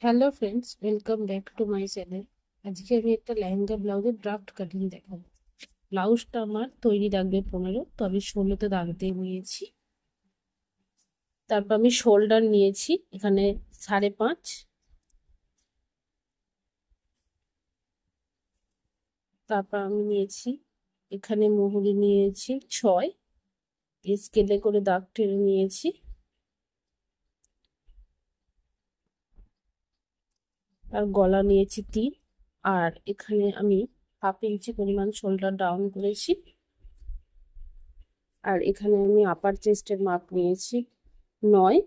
Hello friends, welcome back to my channel. আজকে আমি একটা লেহেঙ্গা ব্লাউজের ড্রাফট কাটিং দেখাবো। ব্লাউজটা আমার তৈরি লাগবে 15, তো আমি 16তে দাগ দিয়ে নিয়েছি। তারপর আমি শোল্ডার নিয়েছি এখানে 5.5। তারপর আমি নিয়েছি এখানে মুহুরি নিয়েছি 6, স্কেলে করে দাগ টেনে নিয়েছি। আর গলা নিয়েছি 3, আর এখানে আমি 1/2 ইঞ্চি পরিমাণ শোল্ডার ডাউন করেছি। আর এখানে আমি আপার চেস্টের মাপ নিয়েছি 9,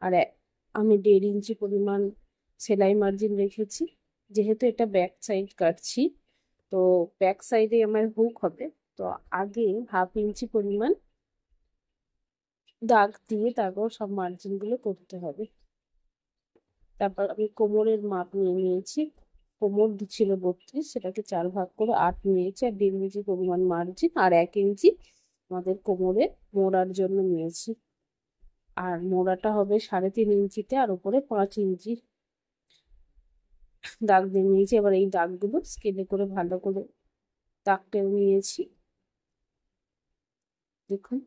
আর আমি 1.5 ইঞ্চি পরিমাণ সেলাই মার্জিন রেখেছি। যেহেতু এটা ব্যাক সাইড কাটছি, তো ব্যাক সাইডে আমার হুক হবে, তো আগে 1/2 ইঞ্চি পরিমাণ দাগ দিয়ে তারপর সব মার্জিন গুলো করতে হবে। তারপর আমি কোমরের মাপ নিয়ে নিয়েছি। কোমর ছিল 32, সেটাকে 4 ভাগ করে 8 নিয়েছি। আর 1.5 ইঞ্চি পরিমাণ মার্জিন আর 1 ইঞ্চি আমাদের কোমরে মোড়ার জন্য নিয়েছি। আর মোড়াটা হবে 3.5 ইঞ্চিতে, আর উপরে 5 ইঞ্চি দাগ দিয়ে নিয়েছি। এবার এই দাগগুলো স্কেলে করে ভালো করে দাগ টেনে নিয়েছি, দেখুন।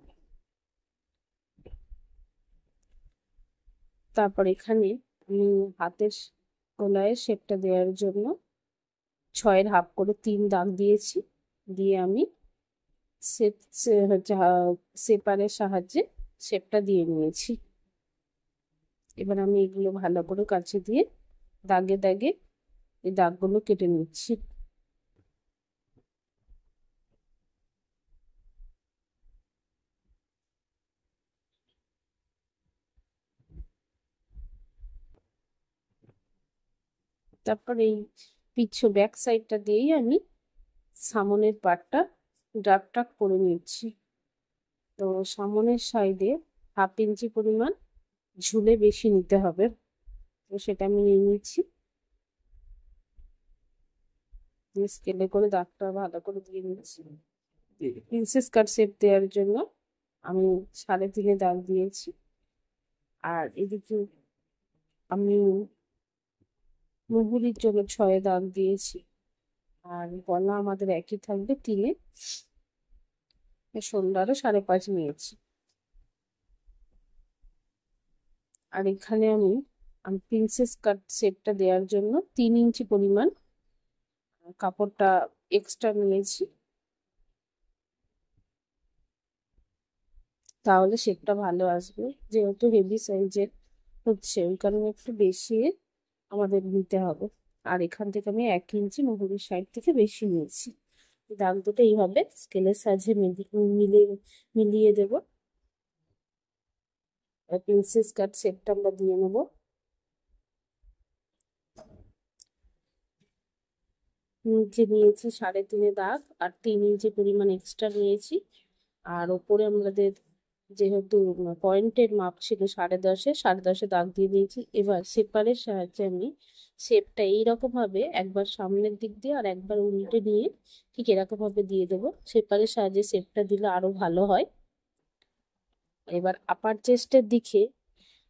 তারপর এখানে আমি হাতের গলায় শেপটা দেওয়ার জন্য 6-এর হাফ করে 3 দাগ দিয়েছি। দিয়ে আমি সেপারের সাহায্যে শেপটা দিয়ে নিয়েছি। এবার আমি এগুলো ভালো করে কাছে দিয়ে দাগে দাগে এই দাগগুলো কেটে নিচ্ছি। তারপর এই পিছু ব্যাক সাইডটা দিয়েই আমি সামনের পার্টটা ড্রাফটটা করে নিচ্ছি। তো সামনের সাইডে 1/2 ইঞ্চি পরিমাণ ঝুলে বেশি নিতে হবে, তো সেটা আমি নিয়ে নিচ্ছি। স্কেলে করে দাগটা ভালো করে দিয়ে নিচ্ছি। প্রিন্সেস কাট শেপ দেওয়ার জন্য আমি 3.5 দাগ দিয়েছি। আর এদিকে আমি মুহুরির জন্য 6 দাগ দিয়েছি। আর গলা আমাদের একই থাকবে 3-এ। শোল্ডারও 5.5 নিয়েছি। আর এখানে আমি প্রিন্সেস কাট শেপটা দেওয়ার জন্য 3 ইঞ্চি পরিমাণ কাপড়টা এক্সট্রা নিয়েছি, তাহলে শেপটা ভালো আসবে। যেহেতু হেভি সাইজের হচ্ছে, ওই কারণে একটু বেশি আমাদের নিতে হবে। আর এখান থেকে আমি 1 ইঞ্চি মুহুরির সাইড থেকে বেশি নিয়েছি। দাগ দুটো এইভাবে স্কেলের সাহায্যে মিলিয়ে মিলিয়ে দেব। প্রিন্সেস কাট শেপটা আমরা দিয়ে নেব। নিচে নিয়েছি 3.5 দাগ, আর 3 ইঞ্চি পরিমাণ এক্সট্রা নিয়েছি। আর ওপরে আমাদের যেহেতু পয়েন্টের মাপ ছিল 10.5, 10.5 দাগ দিয়ে দিয়েছি। এবার সেপারের সাহায্যে আমি শেপটা এইরকম ভাবে একবার সামনের দিক দিয়ে আর একবার উল্টে নিয়ে ঠিক এরকম ভাবে দিয়ে দেবো। সেপারের সাহায্যে শেপটা দিলে আরো ভালো হয়। এবার আপার চেস্টের দিকে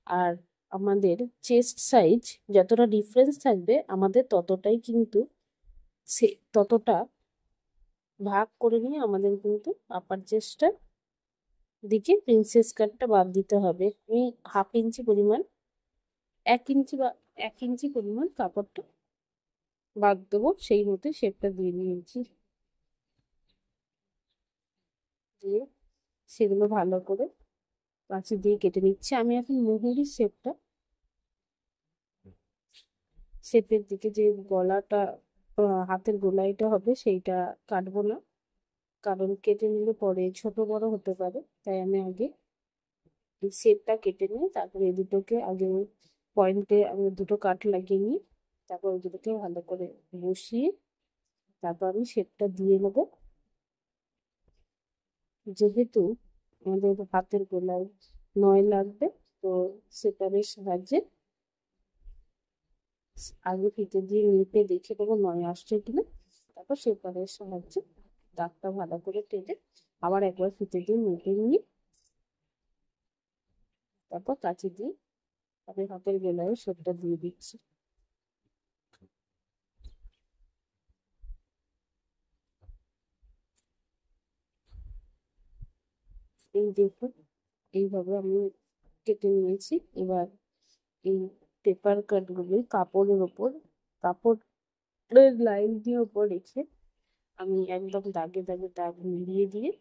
আর আমাদের চেস্ট সাইজ যতটা ডিফারেন্স থাকবে, আমাদের ততটাই কিন্তু ততটা ভাগ করে নিয়ে আমাদের কিন্তু আপার চেস্টটা দিকে প্রিন্সেস কাটটা বাদ দিতে হবে। আমি 1/2 ইঞ্চি পরিমাণ 1 ইঞ্চি বা 1 ইঞ্চি পরিমাণ কাপড়টা বাদ দেবো, সেই মতো শেপটা দিয়ে নিয়েছি। দিয়ে সেগুলো ভালো করে কাঁচি দিয়ে কেটে নিচ্ছি। আমি এখন মুহুরি শেপের দিকে যে গলাটা হাতের গোলাইটা হবে সেইটা কাটবো না, কারণ কেটে নিলে পরে ছোট বড় হতে পারে। তাই আমি আগে এই শেপটা কেটে নিই, তারপরে এই দুটোকে আগে পয়েন্টে আমি দুটো কাট লাগিয়ে নিই। তারপর ওই দুটোকে ভালো করে বসিয়ে তারপর আমি শেপটা দিয়ে নেবো। যেহেতু আমাদের হাতের গোলায় 9 লাগবে, তো সেটার সাহায্যে আগে ফিতে দিয়ে মেপে দেখে দেবো 9 আসছে কিনা। তারপর সেপারের সাহায্যে দাগটা ভালো করে টেনে আবার একবার ফিতে দিয়ে মেপে নিয়ে তারপর কাঁচি দিয়ে আমি হাতের গোলায় শেপটা দিয়ে দিচ্ছি। এই দেখুন, এইভাবে আমি কেটে নিয়েছি। এবার এই পেপার কাটগুলি কাপড়ের ওপর, কাপড়ের লাইন দিয়ে ওপর রেখে আমি একদম দাগে দাগে দাগ মিলিয়ে দিয়ে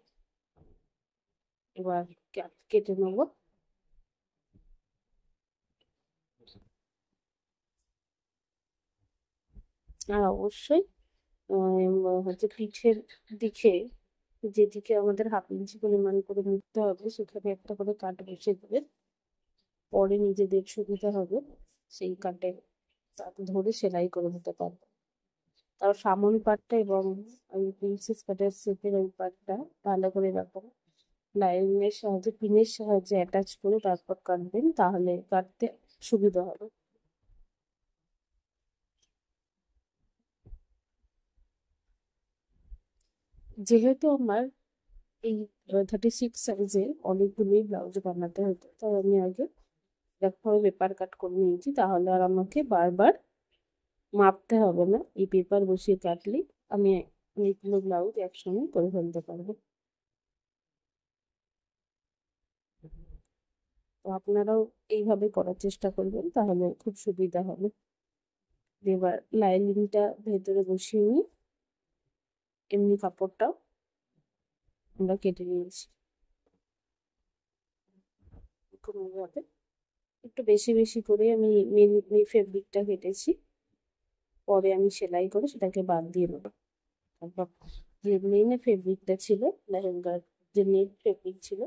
এবার কেটে নেব। আর অবশ্যই হচ্ছে পিঠের দিকে, যেদিকে আমাদের 1/2 ইঞ্চি পরিমাণ করে নিতে হবে, সেখানে একটা করে কাট বসে দেবে। পরে নিজেদের সুবিধা হবে সেই কাটে ধরে সেলাই করে নিতে পারবে। তার সামন পাটটা এবং ওই প্রিন্সেস কাটের শেপের ওই পাটটা ভালো করে এরকম লাইনের সাহায্যে, পিনের সাহায্যে অ্যাটাচ করে তারপর কাটবেন, তাহলে কাটতে সুবিধা হবে। যেহেতু আমার এই 36 সাইজের অনেকগুলোই ব্লাউজ বানাতে হতো, তাই আমি আগে এরকমভাবে পেপার কাট করে নিয়েছি, তাহলে আর আমাকে বারবার মাপতে হবে না। এই পেপার বসিয়ে কাটলেই আমি অনেকগুলো ব্লাউজ একসঙ্গে করে ফেলতে পারবো। তো আপনারাও এইভাবে করার চেষ্টা করবেন, তাহলে খুব সুবিধা হবে। এবার লাইনিংটা ভেতরে বসিয়ে নিই। এমনি কাপড়টাও আমরা কেটে নিয়েছি এরকমভাবে। একটু বেশি বেশি করে আমি ফেব্রিকটা কেটেছি, পরে আমি সেলাই করে সেটাকে বাদ দিয়ে নেবো। তারপর যে মেইনে ফেব্রিকটা ছিল, লেহেঙ্গার যে মেইন ফেব্রিক ছিল,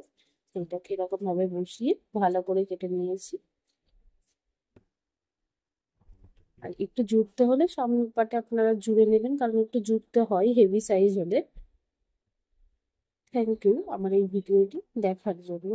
সেটাকে এরকম ভাবে বসিয়ে ভালো করে কেটে নিয়েছি। আর একটু জুড়তে হলে সামনের পাটে আপনারা জুড়ে নেবেন, কারণ একটু জুড়তে হয় হেভি সাইজ হলে। থ্যাংক ইউ আমার এই ভিডিওটি দেখার জন্য।